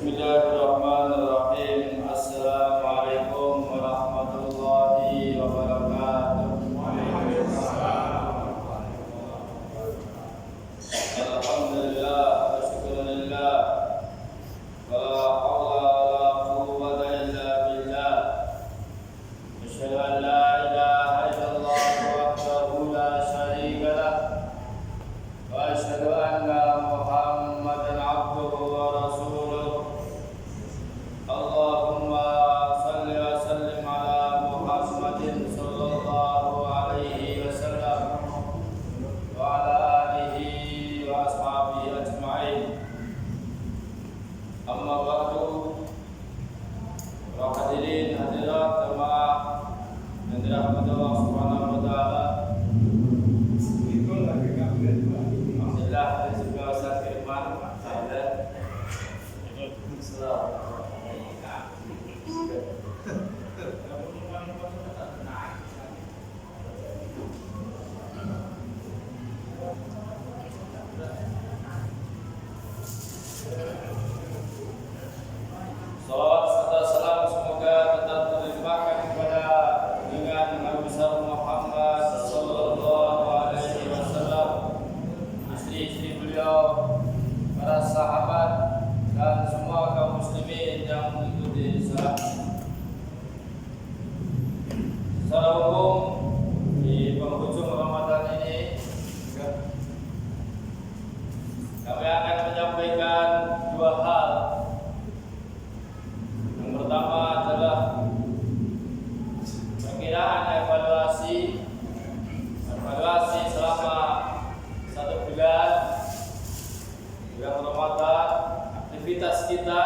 Bismillahirrahmanirrahim. Assalamualaikum warahmatullahi wabarakatuh. Alhamdulillah wa syukrulillah. Wala haula wala quwwata illa billah. Asyhadu an la ilaha illallah wahdahu la syarika lah. Wa asyhadu anna Muhammadan abduhu wa rasuluh. Allahumma salli wa sallim ala Muhammadin sallallahu alaihi wasallam wa ala alihi wa ashabihi ajma'in. Amma ba'du. Para hadirin hadirat jemaah yang dirahmati Allah Subhanahu wa taala. Alhamdulillah segala firman saya. Salawat serta salam semoga tetap terlimpahkan kepada junjungan Nabi besar Muhammad sallallahu alaihi wasallam, istri-istri beliau, para sahabat dan semua kaum muslimin yang mengikuti salatnya. Secara umum di penghujung Ramadan ini kami akan menyampaikan dua hal. Yang pertama adalah perkiraan evaluasi selama 1 bulan Ramadan, aktivitas kita,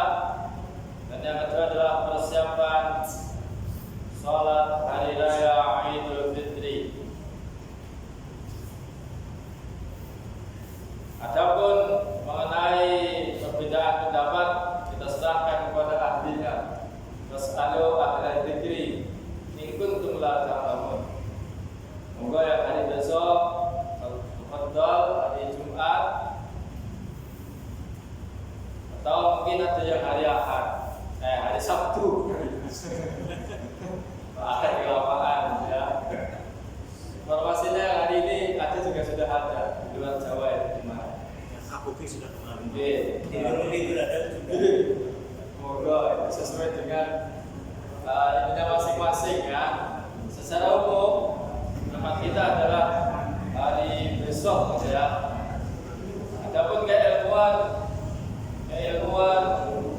dan yang kedua adalah persiapan sholat hari raya Idul Fitri. Adapun mengenai perbedaan pendapat, kita serahkan kepada ahlinya. Fas'alu ahla dzikri in kuntum la ta'lamun. Moga yang hari besok, tafadhal hari Jumat, atau mungkin ada yang hari Ahad, hari Sabtu. Ada di lapangan ya. Informasinya hari ini ada juga sudah ada di luar Jawa ya, di mana? Booking sudah kemarin. Ini ada juga. Semoga sesuai dengan ininya masing-masing ya. Secara umum tempat kita adalah hari besok ya. Adapun keilmuan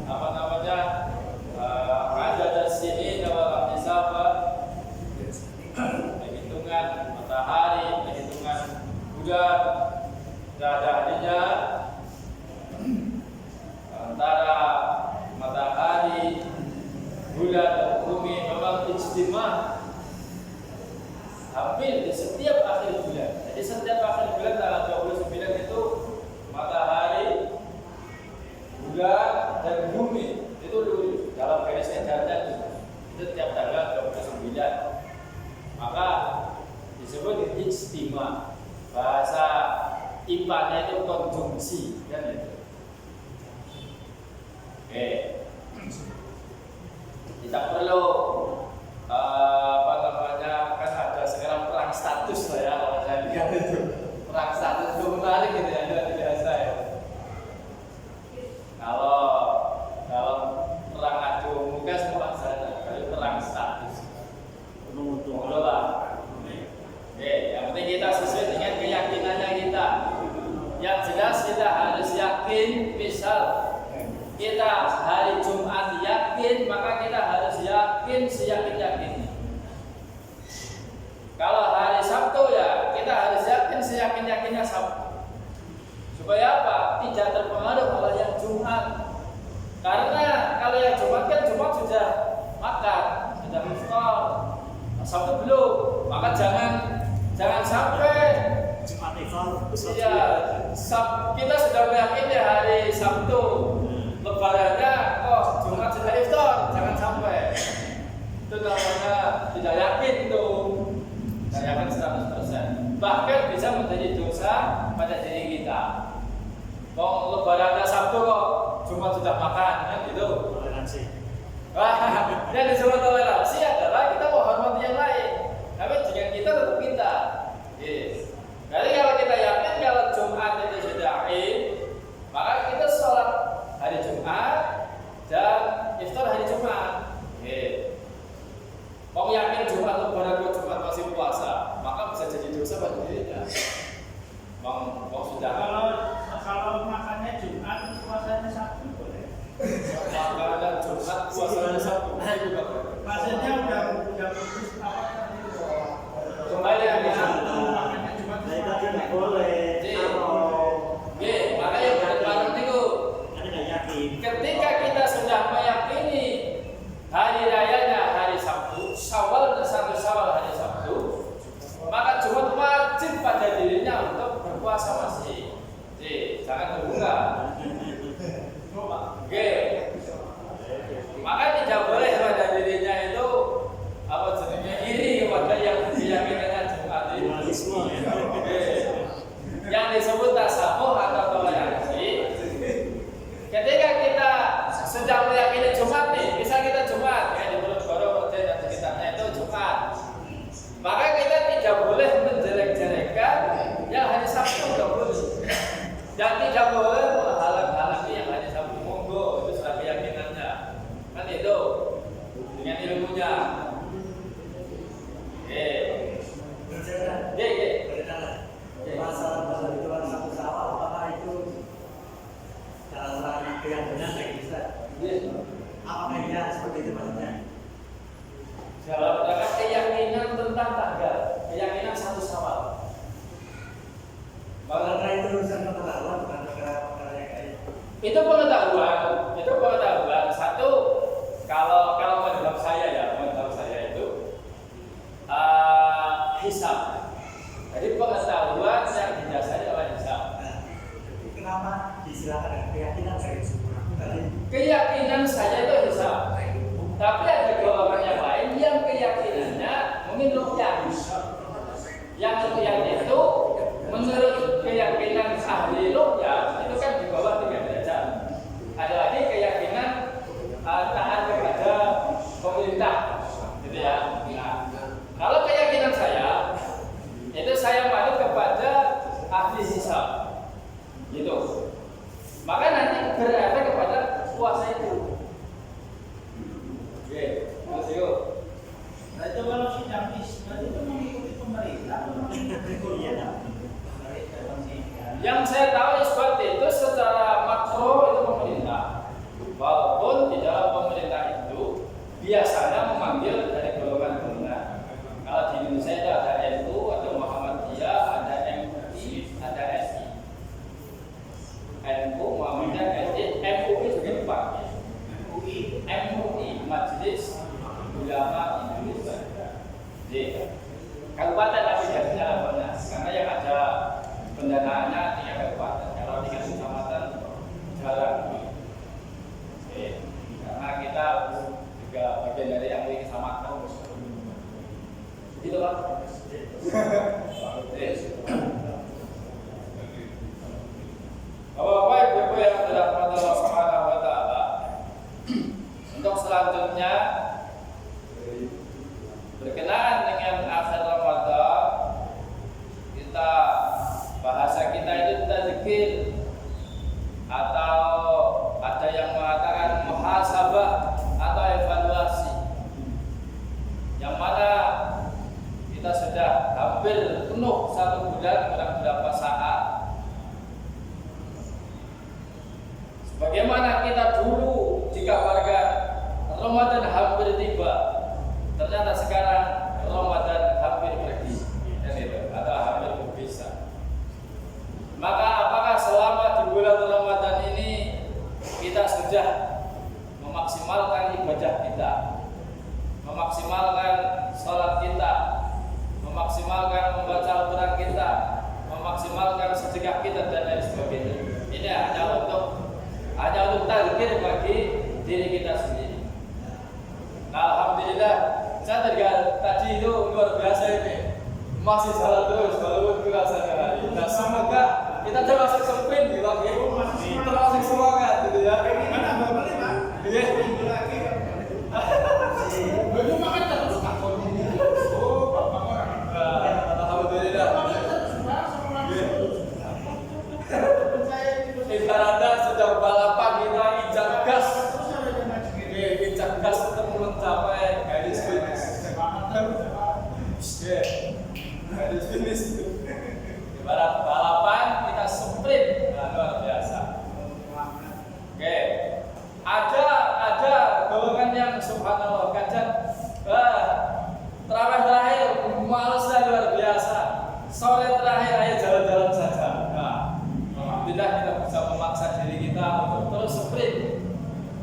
apa namanya ada sini wal hisabah, perhitungan matahari, perhitungan bulan, tidak ada adanya antara matahari, bulan dan bumi memang ijtima hampir di setiap akhir bulan. Jadi setiap akhir bulan tanggal 29 itu matahari, bulan dan bumi itu dalam garis edarnya itu tiap tanggal 29. Maka disebut ijtima. Bahasa IPA-nya itu konjungsi kan itu. Oke. Kita perlu apa namanya, kan ada sekarang perang status lah ya, kalau saya lihat itu perang status itu menarik gitu ya, luar biasa ya. Kalau perang adu muka semua saja, kalau perang status untung lah. Oke, yang penting kita sesuai dengan keyakinannya kita. Yang jelas kita harus yakin, misal kita hari Jumat yakin, maka kita harus yakin seyakin-yakinnya. Kalau hari Sabtu ya kita harus yakin seyakin-yakinnya Sabtu. Supaya apa? Tidak terpengaruh oleh yang Jumat. Karena kalau yang Jumat kan Jumat sudah makan, sudah iftar. Sabtu belum, maka jangan sampai Jumat iftar. iya, kita sudah meyakini hari Sabtu lebarannya, Jumat sudah iftar, jangan sampai. Itu namanya tidak yakin itu. Tidak yakin 100%. Bahkan bisa menjadi dosa pada diri kita. Lebarannya Sabtu kok Jumat sudah makan kan gitu. Toleransi. Wah, yang disebut toleransi adalah kita menghormati yang lain. Tapi dengan kita tetap kita. Yes. Jadi kalau kita yakin kalau Jumat itu sudah Id, maka kita sholat hari Jumat dan iftar hari Jumat. Mau yakin Jumat lebaran ke Jumat masih puasa, maka bisa jadi dosa bagi dirinya. Mau sudah Kalau makannya Jumat, puasanya Sabtu boleh. makanan Jumat puasanya Sabtu. Maksudnya udah putus apa tadi? Kembali lagi. Makannya Jumat. Nah, tadi nggak boleh. Makanya bareng itu. Karena nggak yakin. Ketika kita sudah meyakini hari rayanya hari Sabtu, Syawal dan satu Syawal hari Sabtu, maka Jumat wajib pada dirinya untuk berpuasa masih. Jangan terbuka. Oke. Maka tidak boleh pada dirinya itu apa jenisnya iri kepada yang keyakinannya Jumat itu. Dualisme ya. Yang disebut tasamuh atau toleransi. Ketika kita sudah meyakini Jumat nih, bisa kita Jumat ya di Boronegoro dan sekitarnya itu Jumat. Maka kita tidak boleh menjelek-jelekan yang hari Sabtu nggak boleh. Dan tidak boleh menghalang-halangi yang hari Sabtu. Monggo, itu sudah keyakinannya. Kan itu dengan ilmunya. Masalah itu satu Syawal, apakah itu salah keyakinan kayak bisa? Apakah iya seperti itu maksudnya? Dalam rangka keyakinan tentang tanggal, keyakinan satu Syawal. Karena itu urusan pengetahuan bukan perkara yang kayak Itu pengetahuan. Satu, kalau menurut saya itu hisab. Jadi pengetahuan yang didasari oleh hisab. Kenapa disilakan keyakinan saya itu? Keyakinan saya itu hisab. Tapi ada golongan yang lain yang keyakinannya mungkin rukyah. Yang rukyah itu menurut keyakinan ahli rukyah itu kan di bawah 3 derajat. Ada lagi keyakinan taat kepada pemerintah, gitu ya. Nah, kalau keyakinan saya itu saya manut kepada ahli hisab, gitu. Maka nanti berefek kepada puasa itu. Oke, terus yuk. Nah itu kalau sidang isbat itu mengikuti pemerintah. Iya. Yang saya tahu isbat itu secara makro itu pemerintah. Walaupun di dalam pemerintah itu biasanya memanggil dari golongan-golongan. Kalau di Indonesia itu ada NU, ada Muhammadiyah, ada MUI, ada SI. NU, Muhammadiyah, SI, MUI juga dipanggil. MUI, Majelis Ulama Indonesia. Jadi kabupaten tapi tidak benar, karena yang ada pendanaannya tingkat kabupaten. Kalau tingkat kecamatan jarang. Karena kita juga bagian dari MUI kecamatan. Gitu Pak. Bapak-bapak, ibu-ibu yang dirahmati Allah Subhanahu wa taala. Untuk selanjutnya berkenaan dengan akhir Ramadan, kita bahasa kita itu tadzkir atau ada yang mengatakan muhasabah atau evaluasi. Yang mana kita sudah hampir penuh 1 bulan kurang berapa saat. Bagaimana kita dulu dikabarkan Ramadan hampir tiba, ternyata sekarang Ramadan hampir pergi, dan itu atau hampir berpisah. Maka apakah selama di bulan Ramadan ini kita sudah memaksimalkan ibadah kita, memaksimalkan sholat kita, memaksimalkan membaca Al-Quran kita, memaksimalkan sedekah kita dan lain sebagainya? Ini hanya untuk tadzkir bagi diri kita sendiri. Nah, alhamdulillah, saya tadi itu luar biasa ini masih jalan terus walaupun kurasanya hari. Nah, semoga kita termasuk sempit gitu, termasuk semangat gitu ya.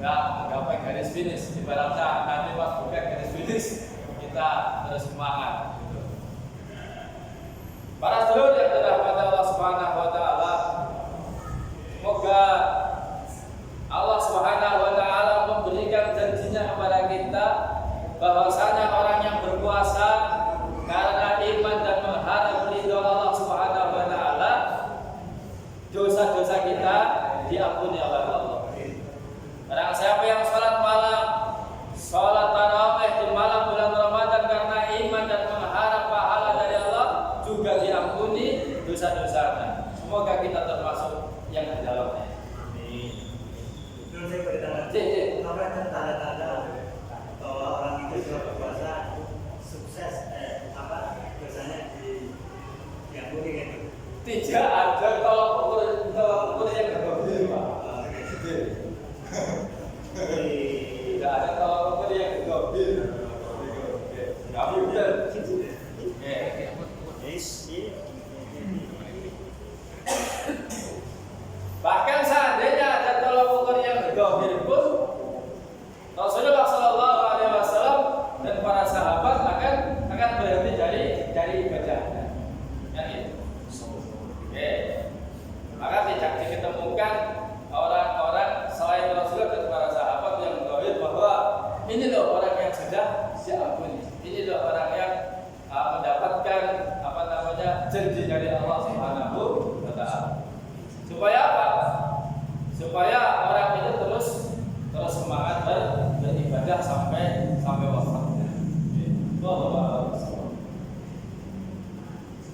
nggak menggapai garis finish. Ibaratnya nanti pas bukan garis finish kita terus semangat. Gitu. Para sedulur yang dirahmati Allah Subhanahu Wa Taala, semoga Allah Subhanahu Wa Taala memberikan janjinya kepada kita bahwasanya orang yang berpuasa karena iman dan mengharap ridho Allah Subhanahu Wa Taala, dosa-dosa kita diampuni oleh Allah. Barang siapa yang sholat malam, sholat tarawih di malam bulan Ramadan karena iman dan mengharap pahala dari Allah, juga diampuni dosa-dosanya. Semoga kita termasuk yang di dalamnya. Terus saya bertanya, apa yang tanda-tanda bahwa orang itu sudah berpuasa sukses, biasanya diampuni gitu? Tidak ada tolak ukur yang berbeda, Pak. Tidak ada tolak ukur yang berbeda. Kami betul. Bahkan seandainya ada tolak ukur yang berbeda pun, Rasulullah Shallallahu Alaihi Wasallam dan para sahabat akan berhenti dari ibadahnya. Yang itu. Maka tidak diketemukan orang-orang selain Rasulullah dan para sahabat yang mengatakan bahwa ini loh orang yang sudah diampuni, ini loh orang yang mendapatkan janji dari Allah Subhanahu Wa Taala. Supaya apa? Supaya orang itu terus semangat beribadah sampai wafatnya. Wallahu a'lam.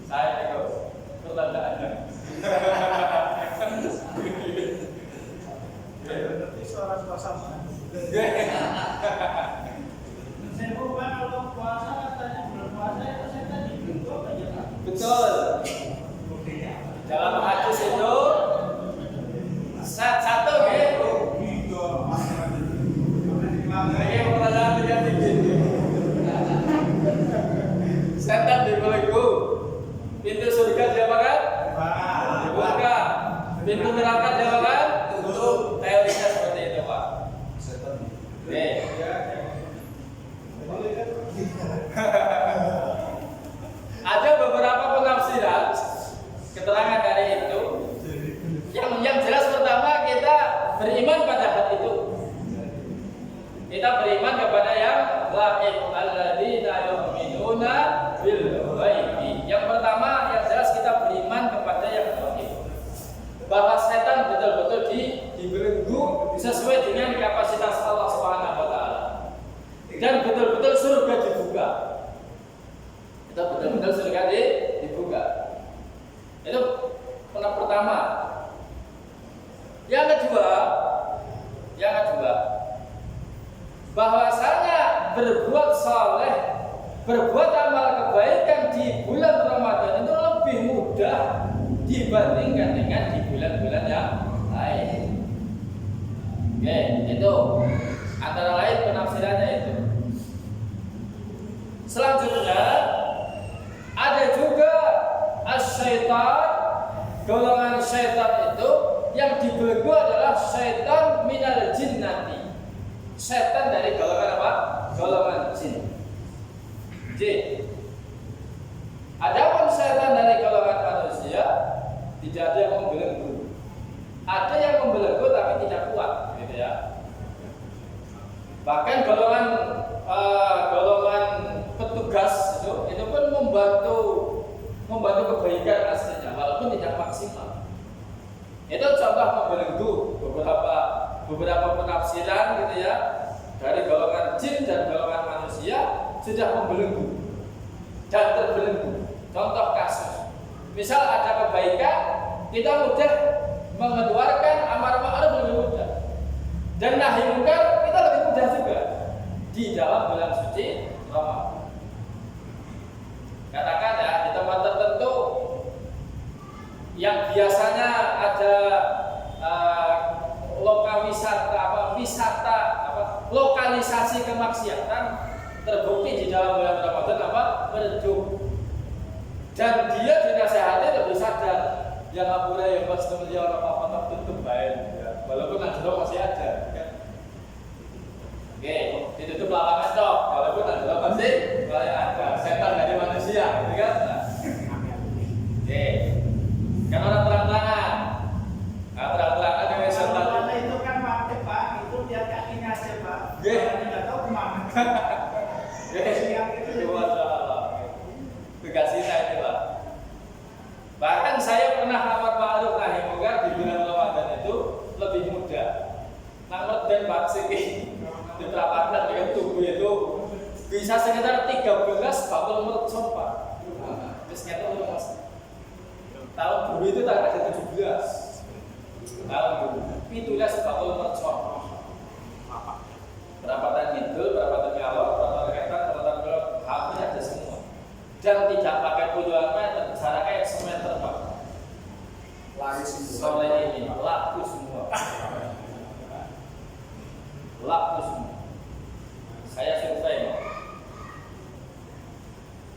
Saya ikut pertanyaannya. Berarti suara sama. Saya bukan kalau puasa katanya bulan puasa itu saya tadi bentuk aja kan. Betul. Dalam hadis itu satu ya. Setan dibelenggu. Pintu surga diapakan? Dibuka. Pintu neraka diapakan? Tutup. Teorinya seperti itu, Pak. Ada beberapa penafsiran keterangan dari itu. Yang jelas pertama kita beriman pada hal itu. Kita beriman kepada yang gaib, alladzina yu'minuna bil ghaibi. Yang pertama yang jelas kita beriman kepada yang gaib. Bahwa setan betul-betul dibelenggu sesuai dengan kapasitas Allah Subhanahu Wa Taala. Dan betul-betul surga dibuka. Itu betul-betul surga dibuka. Itu pertama. Yang kedua, bahwasanya berbuat saleh, berbuat amal kebaikan di bulan Ramadan itu lebih mudah dibandingkan dengan di bulan-bulan yang lain. Oke, itu antara lain penafsirannya itu. Selanjutnya ada juga as-syaitan, golongan syaitan itu yang dibelenggu adalah syaitan minal jinnati. Setan dari golongan apa? Golongan jin. Adapun setan dari golongan manusia tidak ada yang membelenggu. Ada yang membelenggu tapi tidak kuat, gitu ya. Bahkan golongan petugas itu pun membantu kebaikan aslinya, walaupun tidak maksimal. Itu contoh membelenggu beberapa penafsiran gitu ya, dari golongan jin dan golongan manusia sudah membelenggu dan terbelenggu. Contoh kasus, misal ada kebaikan, kita mudah mengeluarkan amar ma'ruf lebih mudah, dan nahi munkar kita lebih mudah juga di dalam bulan suci Ramadan. Katakan ya, di tempat tertentu yang biasanya ada lokalisasi kemaksiatan, terbukti di dalam bulan Ramadan meredup, dan dia dinasehati lebih sadar. Yang apa yang pas kemudian apa tutup baik, ya. Walaupun ada masih ada, kan? Nggih. Nggak tahu kemana. Siap itu tugas kita itu Pak. Bahkan saya pernah amar ma'ruf nahi munkar di bulan Ramadan itu lebih mudah. Namun dan vaksin diterapkan dengan tubuh itu bisa sekitar 13 bakul mercon Pak. Terus nyata udah mas. Tahun dulu itu tak ada 17. Tahun dulu 17 bakul mercon. Perapatan Kidul, perapatan Ngalor, perapatan Ketan, perapatan Belok, hampir ada semua. Dan tidak pakai puluhan meter, jaraknya semeter Pak. Sore ini laku semua. Laku semua. Saya survei.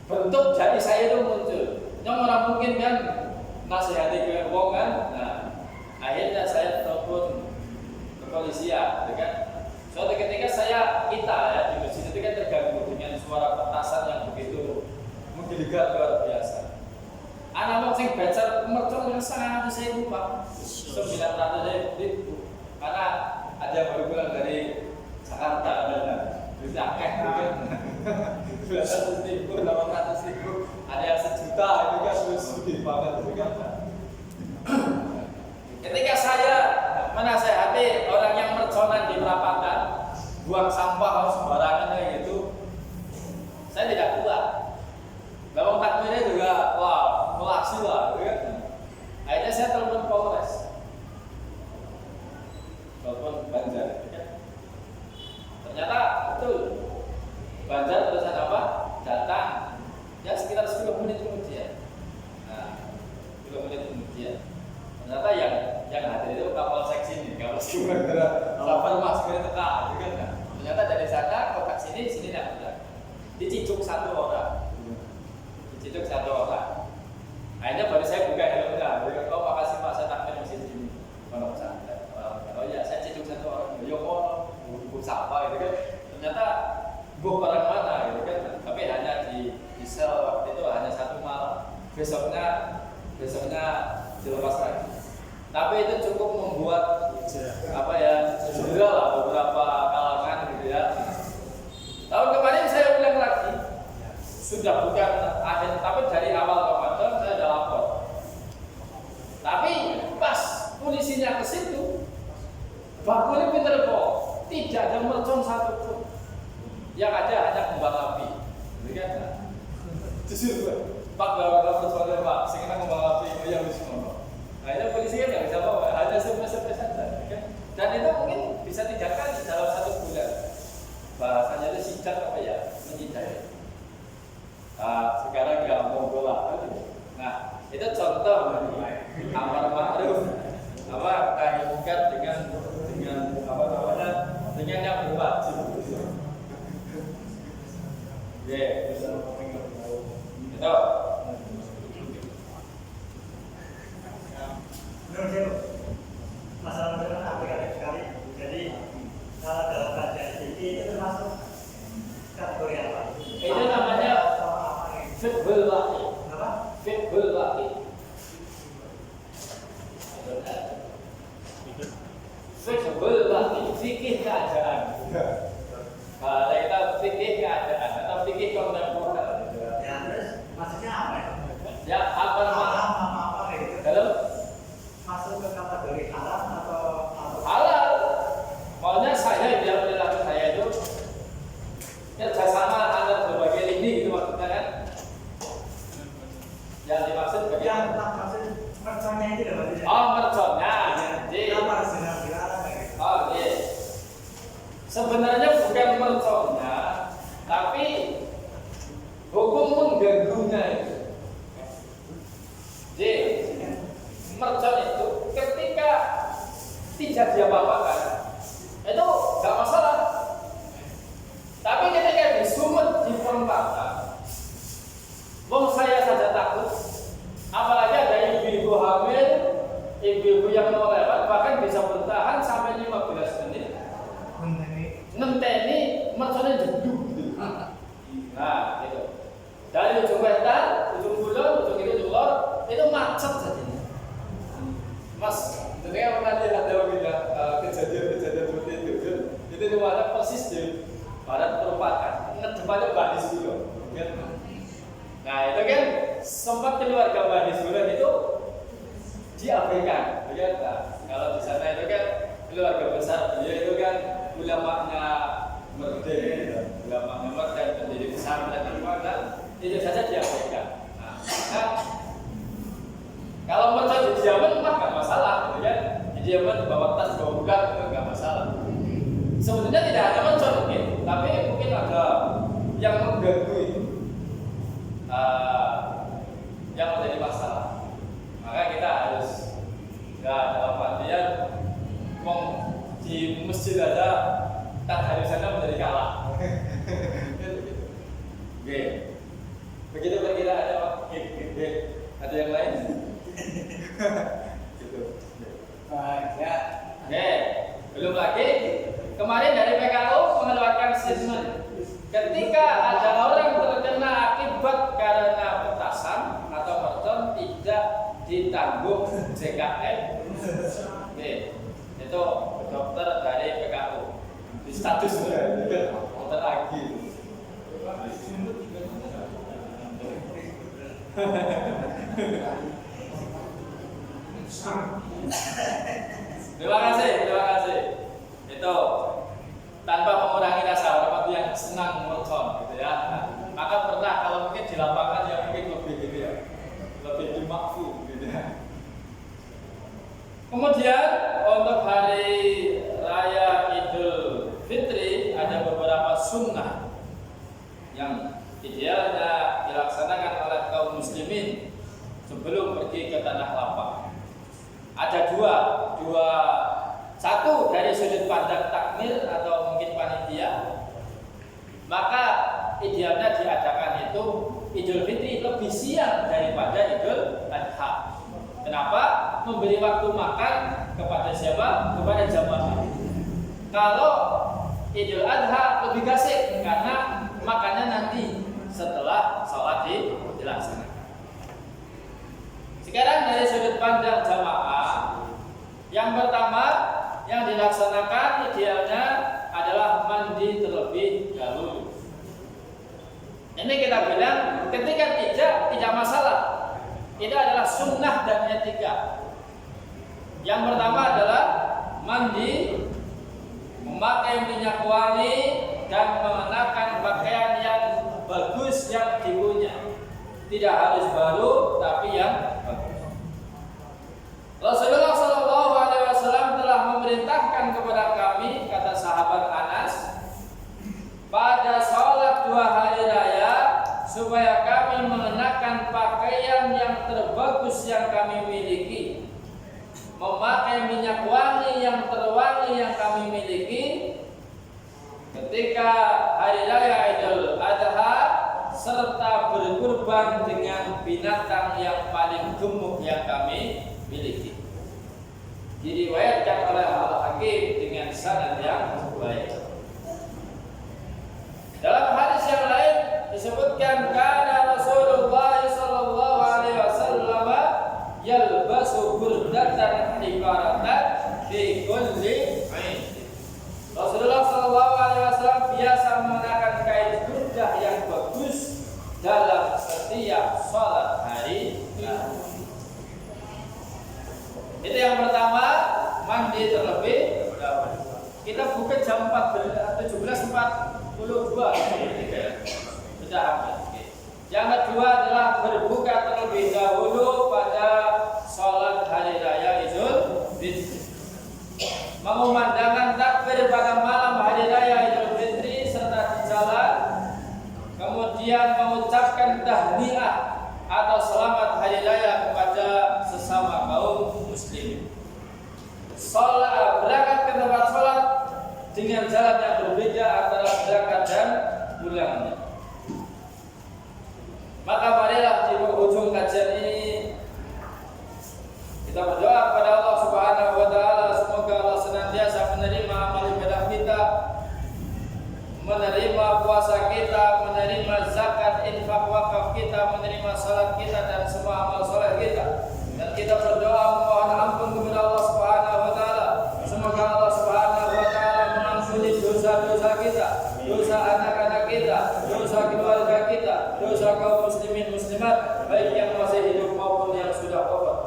Bentuk jari saya itu muncul. Yang orang mungkin kan nasihati ke wong kan. Nah, akhirnya saya telepon ke kepolisian, kan? Suatu ketika kita ya di masjid itu kan terganggu dengan suara petasan yang begitu menggelegar luar biasa. Anak mau sing baca mercon yang 100.000 Pak, 900.000 karena ada yang baru pulang dari Jakarta ada duit akeh mungkin 200.000, 800.000, ada yang 1 juta itu kan lebih banget itu kan. Ketika saya menasehati orang yang merconan di perapatan, buang sampah sembarangan kayak gitu, saya tidak kuat. Bawang takmirnya juga, wah, kolasi lah, gitu kan. Akhirnya saya telepon Polres, telepon Banjar, gitu kan. Ternyata betul, Banjar terusan apa? Datang, ya sekitar 10 menit kemudian. Nah, 10 menit kemudian. Ternyata yang hadir itu kapal seksi ini, kapal seksi kapal masker itu kan, gitu kan. Ternyata dari sana ke sini tidak benar. Diciduk 1 orang. Diciduk 1 orang. Akhirnya baru saya buka helmnya. Dia kata, makasih Pak, saya takmir di sini. Pondok pesantren. Oh iya, saya ciduk 1 orang. Ya kok, buku sapa gitu kan. Ternyata buku orang mana gitu kan. Tapi hanya di sel waktu itu hanya 1 malam. Besoknya dilepas lagi. Tapi itu cukup membuat apa ya, cedera lah beberapa kalangan gitu ya. Tahun kemarin saya ulang lagi, sudah bukan akhir, tapi dari awal Ramadan saya sudah lapor. Tapi pas polisinya ke situ, bakulnya pinter kok, tidak ada mercon 1 pun. Yang ada hanya kembang api, gitu kan? Justru Pak bawa merconnya Pak, sehingga kembang api yang di semua. Akhirnya polisi kan nggak bisa bawa, hanya survei saja, kan? Dan itu mungkin bisa tindakan dalam 1 bulan. Bahasanya itu sidak apa ya, menyidai. Sekarang nggak mau bola. Nah, itu contoh amar ma'ruf, apa nahi munkar dengan apa namanya, dengan yang berwajib. Ya, itu. Menurut saya masalah mereka aplikatif sekali. Jadi kalau dalam kajian ini itu termasuk kategori apa? Itu namanya fiqhul waqi. Apa? Fiqhul waqi. Fiqhul waqi, fikih keadaan. Kalau kita fikih keadaan atau fikih kontemporer. Ya terus maksudnya apa ya? Ya apa namanya? Apa gitu? Dalam Masuk ke kategori halal atau halal. Maunya saya biar perilaku saya itu kerjasama antara berbagai lini gitu maksudnya kan? Yang dimaksud yang bagaimana? maksud merconnya itu dapat tidak? Oh merconnya. Jadi Apa zina dilarang kayak gitu? oh iya. Sebenarnya bukan merconnya, tapi hukum mengganggunya itu. Jadi mercon itu ketika tidak diapa-apakan itu nggak masalah. Tapi ketika disumet di perempatan, wong saya saja takut, apalagi ada ibu-ibu hamil, ibu-ibu yang mau lewat bahkan bisa bertahan sampai 15 menit ngenteni merconnya jeduk. Nah, gitu. Dari ujung wetan rumahnya persis di barat perempatan, depannya Bani Sulo. Nah itu kan sempat keluarga Bani Sulo itu diabaikan, ya kan? Kalau di sana itu kan keluarga besar beliau itu kan ulamanya Merdeka, ulamanya Merdeka pendiri pesantren dan mana itu saja diabaikan. Nah, kalau mereka di Yaman mah nggak masalah, ya kan? Di Yaman bawa tas bawa bulan itu nggak masalah. Sebenarnya tidak ada mercon mungkin, tapi mungkin ada yang mengganggu itu, yang menjadi masalah. Maka kita harus dalam artian di masjid ada tak harus sana menjadi kalah. Oke, begitu kita ada ada yang lain. Gitu. Ya. Oke, belum lagi kemarin dari PKU mengeluarkan statement ketika ada orang terkena akibat karena petasan atau mercon tidak ditanggung JKN. Oke, itu dokter dari PKU di status dokter Agi. Terima kasih. Itu tanpa mengurangi rasa hormat yang senang mercon, gitu ya. Maka pernah kalau mungkin di lapangan yang mungkin lebih gitu ya, lebih dimakfu, gitu ya. Kemudian untuk hari raya Idul Fitri ada beberapa sunnah yang idealnya dilaksanakan oleh kaum muslimin sebelum pergi ke tanah lapang. Ada satu dari sudut pandang takmir atau mungkin panitia, maka idealnya diadakan itu Idul Fitri lebih siang daripada Idul Adha. Kenapa? Memberi waktu makan kepada siapa? Kepada jamaah. Kalau Idul Adha lebih gasik karena makannya nanti setelah sholat dilaksanakan. Sekarang dari sudut pandang jamaah, yang pertama yang dilaksanakan idealnya adalah mandi terlebih dahulu. Ini kita bilang ketika tidak masalah. Itu adalah sunnah dan etika. Yang pertama adalah mandi, memakai minyak wangi dan mengenakan pakaian yang bagus yang dipunya. Tidak harus baru, tapi yang bagus. Rasulullah SAW telah memerintahkan kepada kami, kata sahabat Anas, pada sholat 2 hari raya supaya kami mengenakan pakaian yang terbagus yang kami miliki, memakai minyak wangi yang terwangi yang kami miliki ketika hari raya Idul Adha, serta berkurban dengan binatang yang paling gemuk yang kami miliki. Diriwayatkan oleh Al-Hakim dengan sanad yang baik. Dalam hadis yang lain disebutkan kana Rasulullah sallallahu alaihi wasallam yalbasu burdatan ibaratan fi kulli aid. Rasulullah sallallahu alaihi wasallam biasa mengenakan kain burdah yang bagus dalam setiap salat hari raya. Itu yang pertama, mandi terlebih dahulu. Kita buka jam 17.42 sudah habis. Yang kedua adalah berbuka terlebih dahulu pada sholat hari raya Idul Fitri. Mengumandangkan takbir pada malam hari raya Idul Fitri serta di jalan, kemudian mengucapkan tahniah atau selamat hari raya kepada sesama kaum muslim. Berangkat ke tempat sholat dengan jalan yang berbeda antara berangkat dan pulangnya. Maka marilah di ujung kajian ini kita berdoa kepada Allah Subhanahu wa taala, semoga Allah senantiasa menerima amal ibadah kita, menerima puasa kita, menerima zakat, infak, wakaf kita, menerima salat kita dan semua amal saleh kita. Dan kita berdoa memohon ampun kepada Allah Subhanahu wa taala. Semoga Allah Subhanahu wa taala mengampuni dosa dosa anak-anak kita, dosa keluarga kita, dosa kaum muslimin muslimat, baik yang masih hidup maupun yang sudah wafat.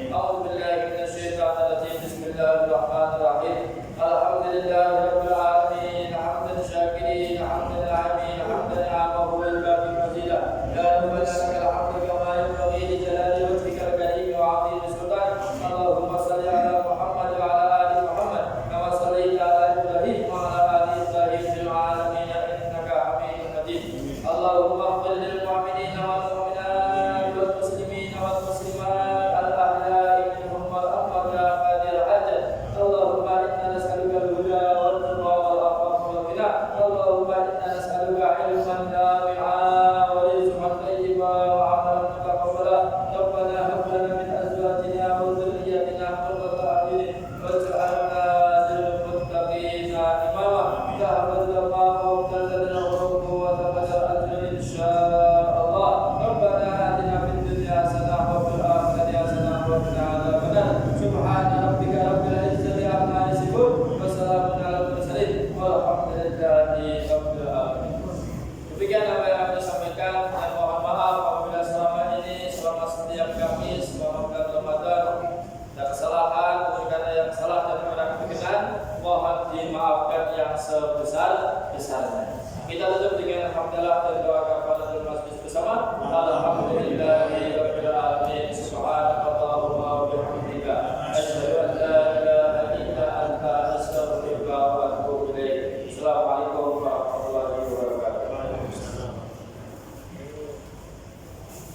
A'udzubillahi minasyaitonir rajim. Bismillahirrahmanirrahim. Alhamdulillahirabbil alamin, hamdan syakirin, hamdan alamin, hamdan amahu wal baqi mazidah. Ya rabbana lakal hamdu kama yanbaghi li jalali wajhikal karim wa 'azimi sultan. Allahumma shalli ala Muhammad wa ala ali Muhammad kama shallaita ala Ibrahim wa ala ali Ibrahim fil alamin innaka Hamidum Majid. Allahumma ighfir lil mu'minina wal mu'minat wal muslimina wal muslimat al ahya'i minhum wal amwat ya qadir hajat. Allahumma inna nas'aluka al-huda wal taqwa wal afaf wal ghina. Allahumma inna nas'aluka ilman nafi'an wa rizqan thayyiban wa 'amalan mutaqabbala. Rabbana hab lana min azwajina wa dhurriyyatina qurrata a'yunin waj'alna lil muttaqina imama. Ya Rabbana